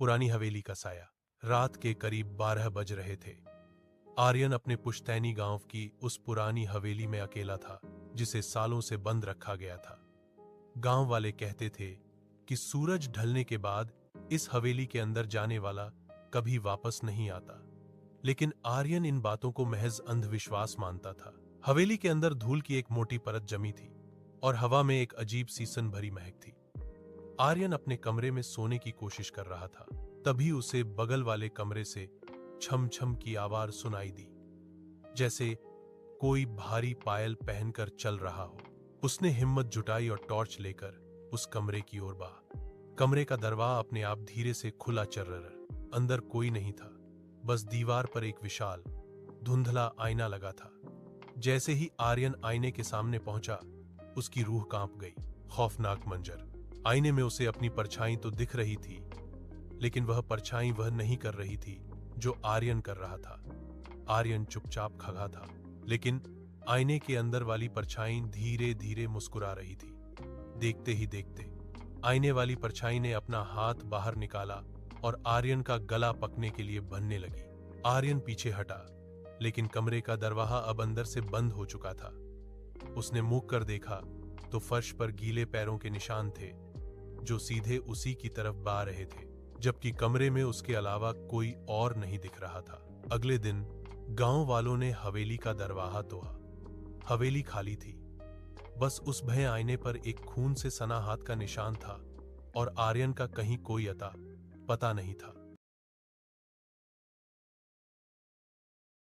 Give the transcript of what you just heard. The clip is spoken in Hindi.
पुरानी हवेली का साया। रात के करीब 12 बज रहे थे। आर्यन अपने पुश्तैनी गांव की उस पुरानी हवेली में अकेला था जिसे सालों से बंद रखा गया था। गांव वाले कहते थे कि सूरज ढलने के बाद इस हवेली के अंदर जाने वाला कभी वापस नहीं आता, लेकिन आर्यन इन बातों को महज अंधविश्वास मानता था। हवेली के अंदर धूल की एक मोटी परत जमी थी और हवा में एक अजीब सीसन भरी महक थी। आर्यन अपने कमरे में सोने की कोशिश कर रहा था, तभी उसे बगल वाले कमरे से छम छम की आवाज सुनाई दी, जैसे कोई भारी पायल पहनकर चल रहा हो। उसने हिम्मत जुटाई और टॉर्च लेकर उस कमरे की ओर बढ़ा। कमरे का दरवाजा अपने आप धीरे से खुला चर्रर। अंदर कोई नहीं था, बस दीवार पर एक विशाल धुंधला आईना लगा था। जैसे ही आर्यन आईने के सामने पहुंचा, उसकी रूह कांप गई। खौफनाक मंजर। आईने में उसे अपनी परछाई तो दिख रही थी, लेकिन वह परछाई वह नहीं कर रही थी जो आर्यन कर रहा था। आर्यन चुपचाप खड़ा था, लेकिन आईने के अंदर वाली परछाई धीरे धीरे मुस्कुरा रही थी। देखते ही देखते आईने वाली परछाई ने अपना हाथ बाहर निकाला और आर्यन का गला पकने के लिए बनने लगी। आर्यन पीछे हटा, लेकिन कमरे का दरवाजा अब अंदर से बंद हो चुका था। उसने मुड़ कर देखा तो फर्श पर गीले पैरों के निशान थे जो सीधे उसी की तरफ बा रहे थे, जबकि कमरे में उसके अलावा कोई और नहीं दिख रहा था। अगले दिन गांव वालों ने हवेली का दरवाजा तोड़ा। हवेली खाली थी, बस उस भय आईने पर एक खून से सना हाथ का निशान था और आर्यन का कहीं कोई अता पता नहीं था।